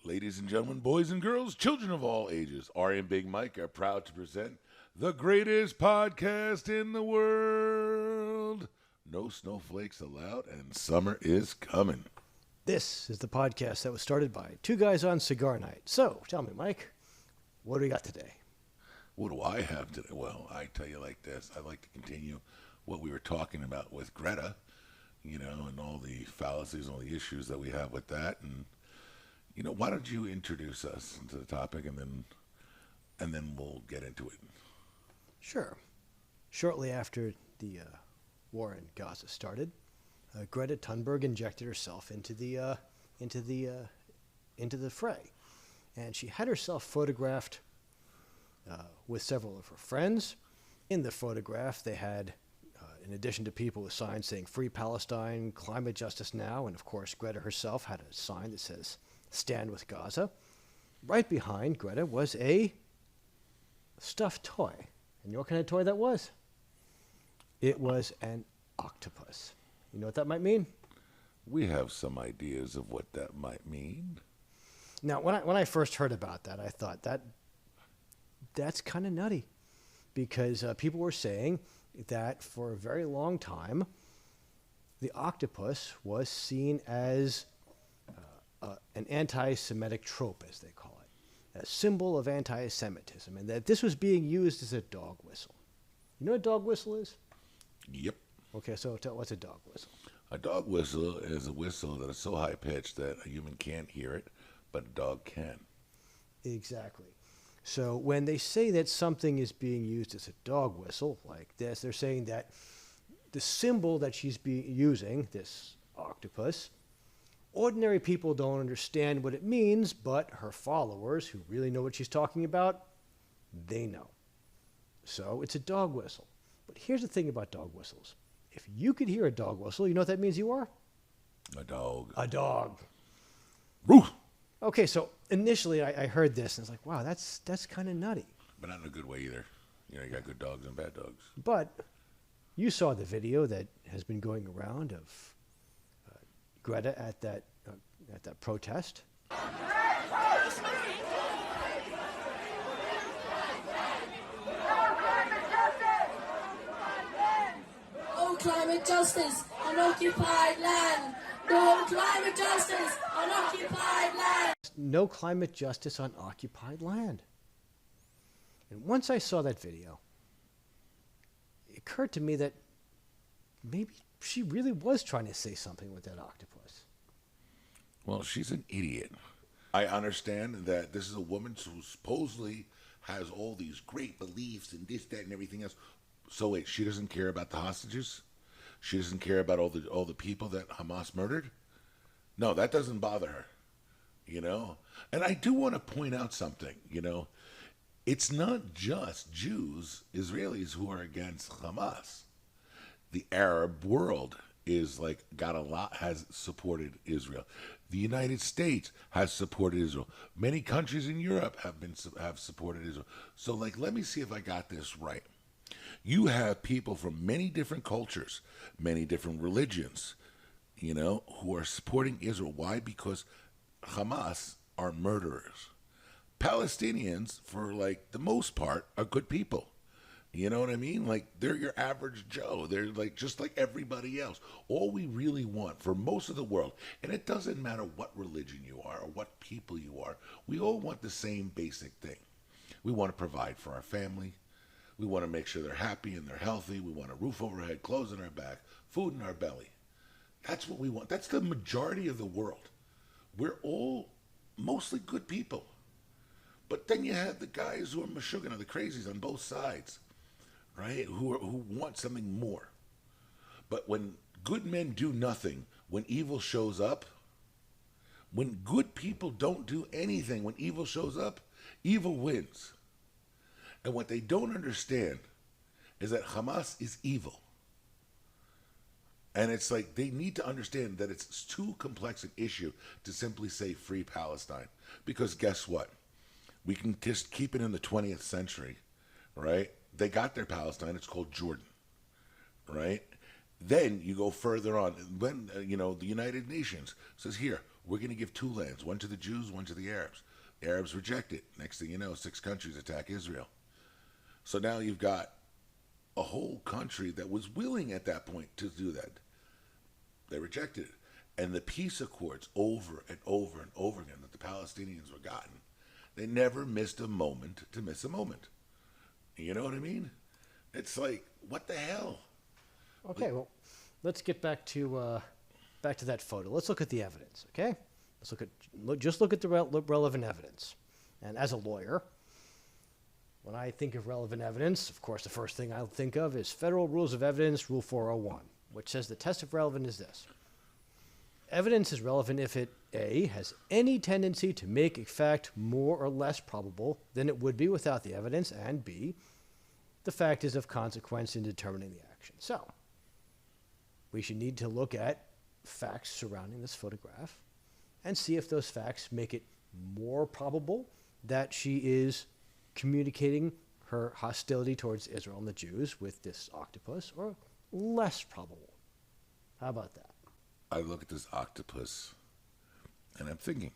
Ladies and gentlemen, boys and girls, children of all ages, Ari and Big Mike are proud to present the greatest podcast in the world. No snowflakes allowed, and summer is coming. This is the podcast that was started by two guys on cigar night. So, tell me, Mike, what do we got today? What do I have today? Well, I tell you like this. I'd like to continue what we were talking about with Greta, and all the fallacies and all the issues that we have with that. And, why don't you introduce us into the topic, and then we'll get into it. Sure. Shortly after the war in Gaza started, Greta Thunberg injected herself into the fray, and she had herself photographed with several of her friends. In the photograph, they had, in addition to people with signs saying "Free Palestine," "Climate Justice Now," and of course, Greta herself had a sign that says "Stand with Gaza." Right behind Greta was a stuffed toy. And you know what kind of toy that was? It was an octopus. You know what that might mean? We have some ideas of what that might mean. Now, when I first heard about that, I thought that's kind of nutty, because people were saying that for a very long time, the octopus was seen as an anti-Semitic trope, as they call it, a symbol of anti-Semitism, and that this was being used as a dog whistle. You know what a dog whistle is? Yep. Okay, so what's a dog whistle? A dog whistle is a whistle that is so high-pitched that a human can't hear it, but a dog can. Exactly. So when they say that something is being used as a dog whistle like this, they're saying that the symbol that she's using, this octopus, ordinary people don't understand what it means, but her followers, who really know what she's talking about, they know. So it's a dog whistle. But here's the thing about dog whistles. If you could hear a dog whistle, you know what that means you are? A dog. A dog. Roof. Okay, so initially I heard this and I was like, wow, that's kind of nutty. But not in a good way either. You got good dogs and bad dogs. But you saw the video that has been going around of Greta at that protest. No climate justice on occupied land. No climate justice on occupied land. No climate justice on occupied land. And once I saw that video, it occurred to me that maybe she really was trying to say something with that octopus. Well, she's an idiot. I understand that this is a woman who supposedly has all these great beliefs and this, that, and everything else. So wait, she doesn't care about the hostages? She doesn't care about all the people that Hamas murdered? No, that doesn't bother her. And I do want to point out something, It's not just Jews, Israelis, who are against Hamas. The Arab world has supported Israel. The United States has supported Israel. Many countries in Europe have supported Israel. So let me see if I got this right. You have people from many different cultures, many different religions, who are supporting Israel. Why? Because Hamas are murderers. Palestinians, for the most part, are good people. You know what I mean? They're your average Joe. They're just like everybody else. All we really want for most of the world, and it doesn't matter what religion you are or what people you are, we all want the same basic thing. We want to provide for our family. We want to make sure they're happy and they're healthy. We want a roof over our head, clothes on our back, food in our belly. That's what we want. That's the majority of the world. We're all mostly good people. But then you have the guys who are Meshuggah, the crazies on both sides, right? Who want something more. But when good men do nothing, when evil shows up, when good people don't do anything, when evil shows up, evil wins. And what they don't understand is that Hamas is evil. And it's they need to understand that it's too complex an issue to simply say free Palestine. Because guess what? We can just keep it in the 20th century, right? They got their Palestine. It's called Jordan, right? Then you go further on. When, the United Nations says, here, we're going to give two lands, one to the Jews, one to the Arabs. The Arabs reject it. Next thing you know, 6 countries attack Israel. So now you've got a whole country that was willing at that point to do that. They rejected it. And the peace accords over and over and over again that the Palestinians were gotten, they never missed a moment to miss a moment. You know what I mean? It's like, what the hell? Okay, well, let's get back to that photo. Let's look at the evidence, okay? Just look at the relevant evidence. And as a lawyer, when I think of relevant evidence, of course, the first thing I'll think of is Federal Rules of Evidence, Rule 401, which says the test of relevance is this. Evidence is relevant if it, A, has any tendency to make a fact more or less probable than it would be without the evidence, and B, the fact is of consequence in determining the action. So, we should need to look at facts surrounding this photograph and see if those facts make it more probable that she is communicating her hostility towards Israel and the Jews with this octopus, or less probable. How about that? I look at this octopus and I'm thinking,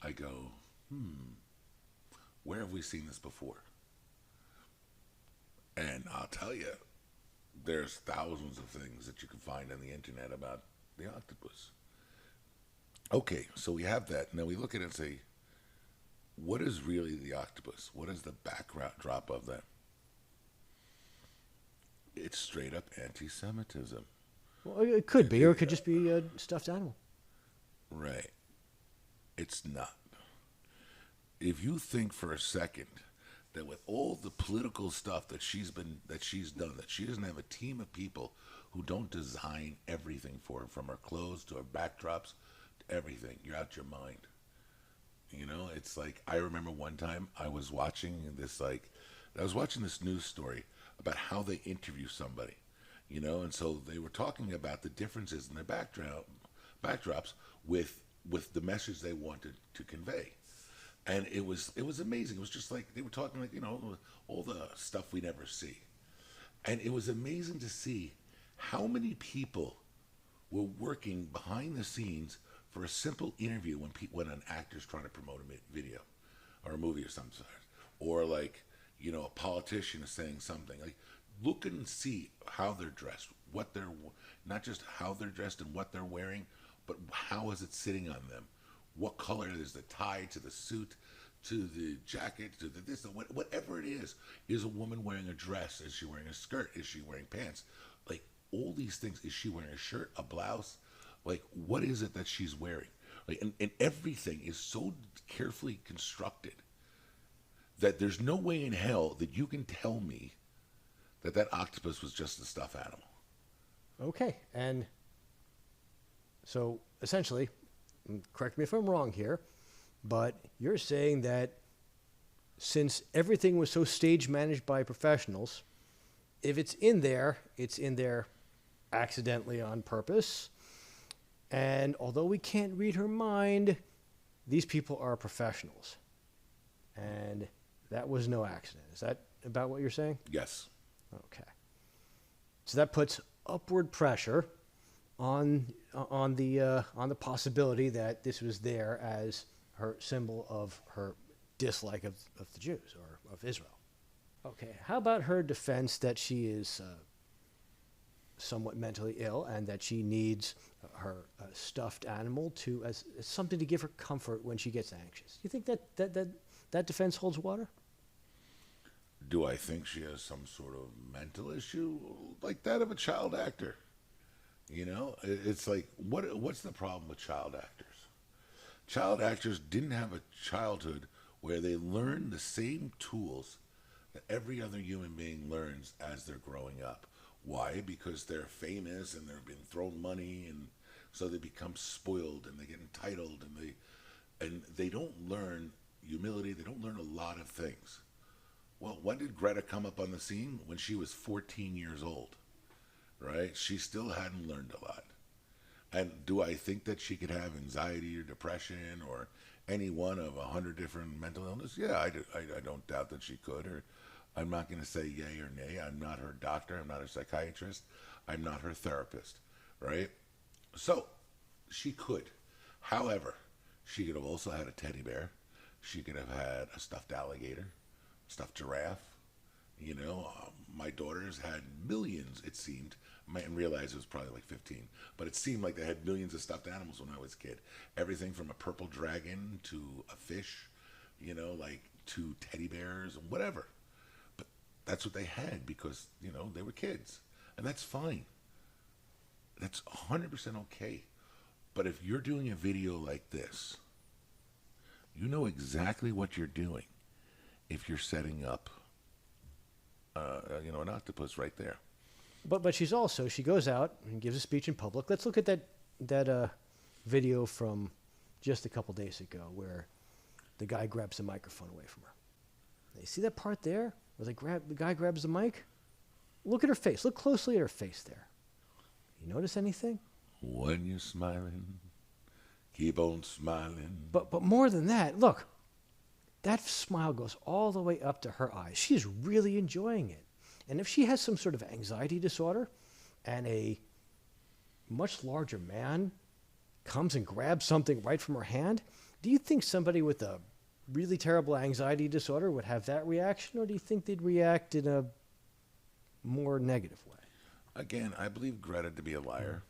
I go, where have we seen this before? And I'll tell you, there's thousands of things that you can find on the internet about the octopus. Okay, so we have that. Now we look at it and say, what is really the octopus? What is the backdrop of that? It's straight up anti-Semitism. Well, it could be, or it could just be a stuffed animal. Right. It's not. If you think for a second that with all the political stuff that she's done, that she doesn't have a team of people who don't design everything for her, from her clothes to her backdrops to everything, you're out your mind. You know, it's like, I remember one time I was watching this news story about how they interview somebody, you know, and so they were talking about the differences in their backdrops with the message they wanted to convey. And it was amazing. It was just like, they were talking like, you know, all the stuff we never see. And it was amazing to see how many people were working behind the scenes for a simple interview when an actor's trying to promote a video or a movie or some sort. Or like, you know, a politician is saying something. Like, look and see how they're dressed, not just how they're dressed and what they're wearing, but how is it sitting on them? What color is the tie to the suit, to the jacket, to the this, whatever it is a woman wearing a dress? Is she wearing a skirt? Is she wearing pants? Like, all these things. Is she wearing a shirt, a blouse? Like, what is it that she's wearing? Like, and everything is so carefully constructed that there's no way in hell that you can tell me that octopus was just a stuffed animal. Okay, and so essentially, correct me if I'm wrong here, but you're saying that since everything was so stage managed by professionals, if it's in there accidentally on purpose. And although we can't read her mind, these people are professionals. And that was no accident. Is that about what you're saying? Yes. Okay. So that puts upward pressure on the possibility that this was there as her symbol of her dislike of the Jews or of Israel. Okay. How about her defense that she is somewhat mentally ill and that she needs her stuffed animal as something to give her comfort when she gets anxious? Do you think that defense holds water? Do I think she has some sort of mental issue like that of a child actor? You know, it's like, what's the problem with child actors? Child actors didn't have a childhood where they learned the same tools that every other human being learns as they're growing up. Why? Because they're famous and they've been thrown money, and so they become spoiled and they get entitled, and they don't learn humility. They don't learn a lot of things. Well, when did Greta come up on the scene? When she was 14 years old, right? She still hadn't learned a lot. And do I think that she could have anxiety or depression or any one of 100 different mental illness? Yeah, I don't doubt that she could. Or I'm not going to say yay or nay. I'm not her doctor. I'm not her psychiatrist. I'm not her therapist, right? So she could. However, she could have also had a teddy bear. She could have had a stuffed alligator, stuffed giraffe. My daughters had millions, it seemed. I didn't realize it was probably like 15, but it seemed like they had millions of stuffed animals when I was a kid. Everything from a purple dragon to a fish, like to teddy bears and whatever. But that's what they had because, they were kids. And that's fine. That's 100% okay. But if you're doing a video like this, you know exactly what you're doing if you're setting up, an octopus right there. But she goes out and gives a speech in public. Let's look at that video from just a couple days ago where the guy grabs the microphone away from her. You see that part there where the guy grabs the mic? Look at her face. Look closely at her face there. You notice anything? When you're smiling, keep on smiling. But more than that, look. That smile goes all the way up to her eyes. She's really enjoying it. And if she has some sort of anxiety disorder and a much larger man comes and grabs something right from her hand, do you think somebody with a really terrible anxiety disorder would have that reaction, or do you think they'd react in a more negative way? Again, I believe Greta to be a liar,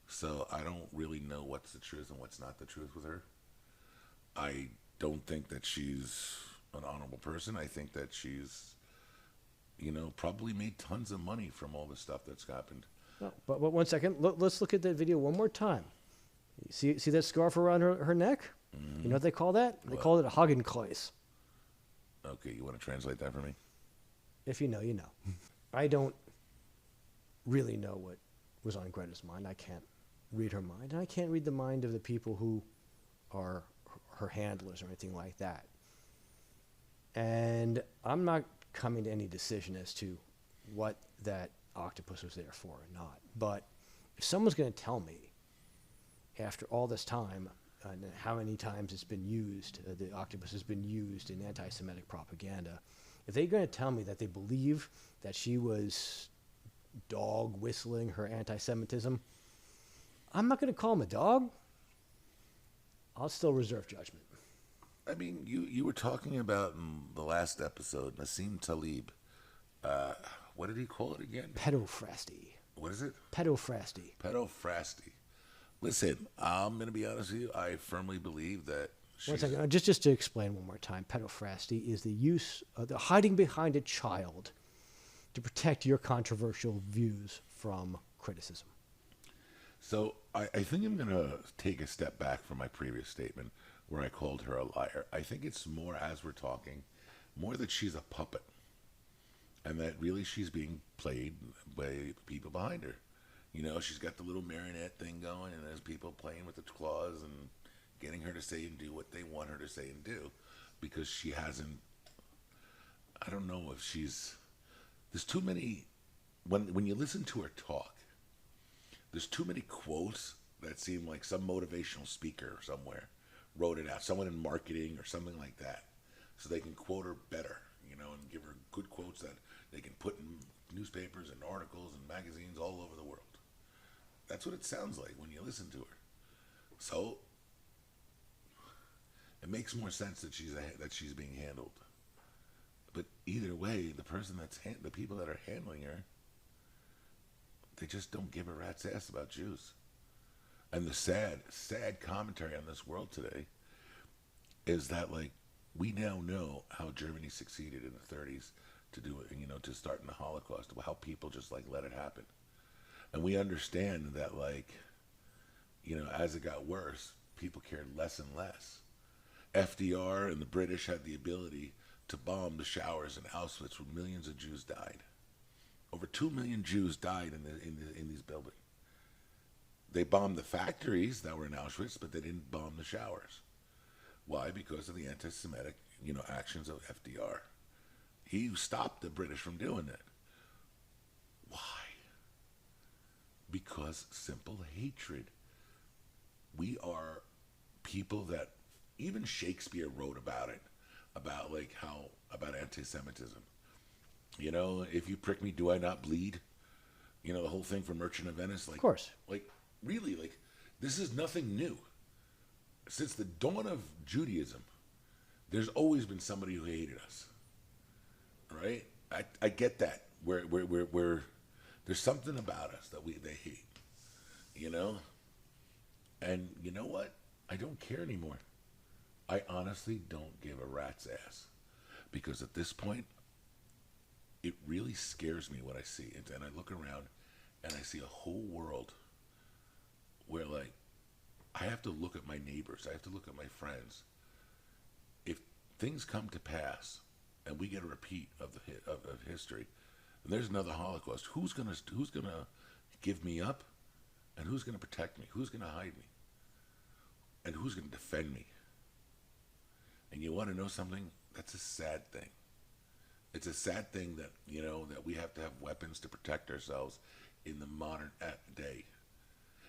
so I don't really know what's the truth and what's not the truth with her. I don't think that she's an honorable person. I think that she's, probably made tons of money from all the stuff that's happened. No, but 1 second. Let's look at that video one more time. See that scarf around her neck? Mm-hmm. You know what they call that? They call it a Hagenkreuz. Okay, you want to translate that for me? If you know, you know. I don't really know what was on Greta's mind. I can't read her mind, and I can't read the mind of the people who are her handlers or anything like that. And I'm not coming to any decision as to what that octopus was there for or not. But if someone's going to tell me, after all this time, and how many times it's been used, the octopus has been used in anti-Semitic propaganda, if they're going to tell me that they believe that she was dog whistling her anti-Semitism, I'm not going to call him a dog. I'll still reserve judgment. I mean, you were talking about in the last episode, Nassim Taleb. What did he call it again? Pedophrasty. What is it? Pedophrasty. Pedophrasty. Listen, I'm going to be honest with you. I firmly believe that she's... 1 second. Just to explain one more time, pedophrasty is the use of the hiding behind a child to protect your controversial views from criticism. So I think I'm going to take a step back from my previous statement where I called her a liar. I think it's more, as we're talking, more that she's a puppet. And that really she's being played by people behind her. She's got the little marionette thing going, and there's people playing with the claws and getting her to say and do what they want her to say and do. Because she hasn't... I don't know if she's... There's too many... When you listen to her talk, there's too many quotes that seem like some motivational speaker somewhere wrote it out, someone in marketing or something like that, so they can quote her better, and give her good quotes that they can put in newspapers and articles and magazines all over the world. That's what it sounds like when you listen to her. So it makes more sense that she's being handled. But either way, the people that are handling her, they just don't give a rat's ass about Jews. And the sad commentary on this world today is that, we now know how Germany succeeded in the 30s to do it, to start in the Holocaust, how people just, let it happen. And we understand that, as it got worse, people cared less and less. FDR and the British had the ability to bomb the showers in Auschwitz where millions of Jews died. Over 2 million Jews died in these buildings. They bombed the factories that were in Auschwitz, but they didn't bomb the showers. Why? Because of the anti-Semitic, actions of FDR. He stopped the British from doing that. Why? Because simple hatred. We are people that, even Shakespeare wrote about it, about anti-Semitism. If you prick me, do I not bleed? The whole thing from Merchant of Venice. Of course. Really, this is nothing new. since the dawn of Judaism, there's always been somebody who hated us, right? I get that. We're there's something about us that they hate, you know. And you know what? I don't care anymore. I honestly don't give a rat's ass, because at this point, it really scares me what I see, and I look around, and I see a whole world where, like, I have to look at my neighbors, I have to look at my friends. If things come to pass, and we get a repeat of history, and there's another Holocaust, who's gonna give me up, and who's gonna protect me? Who's gonna hide me? And who's gonna defend me? And you want to know something? That's a sad thing. It's a sad thing that, you know, that we have to have weapons to protect ourselves in the modern day.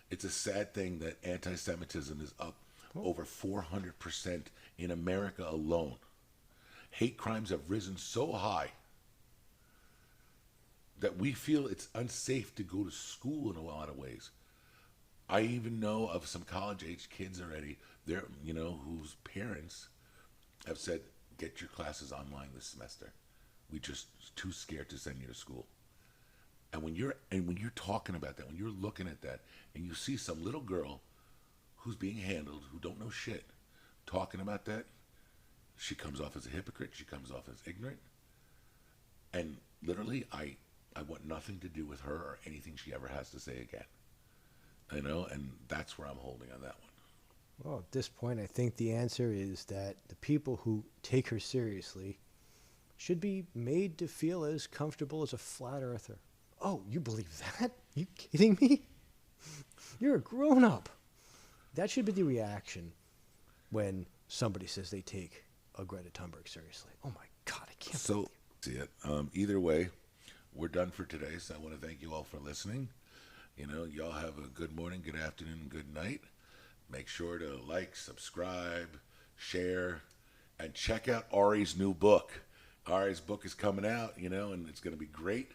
It's a sad thing that anti-Semitism is up over 400% in America alone. Hate crimes have risen so high that we feel it's unsafe to go to school in a lot of ways. I even know of some college-age kids already, whose parents have said, get your classes online this semester. We just too scared to send you to school. And when you're talking about that, when you're looking at that, and you see some little girl who's being handled, who don't know shit, talking about that, she comes off as a hypocrite. She comes off as ignorant. And literally, I want nothing to do with her or anything she ever has to say again. You know, and that's where I'm holding on that one. Well, at this point, I think the answer is that the people who take her seriously should be made to feel as comfortable as a flat earther. Oh, you believe that? You kidding me? You're a grown-up. That should be the reaction when somebody says they take a Greta Thunberg seriously. Oh my God, I can't believe it. See it. Either way, we're done for today, so I want to thank you all for listening. You know, y'all have a good morning, good afternoon, good night. Make sure to like, subscribe, share, and check out Ari's new book. Ari's book is coming out, you know, and it's going to be great.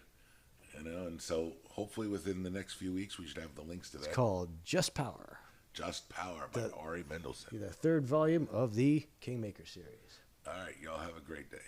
You know, and so hopefully within the next few weeks we should have the links to that. It's called Just Power. Just Power by Ari Mendelsohn. The third volume of the Kingmaker series. All right, y'all have a great day.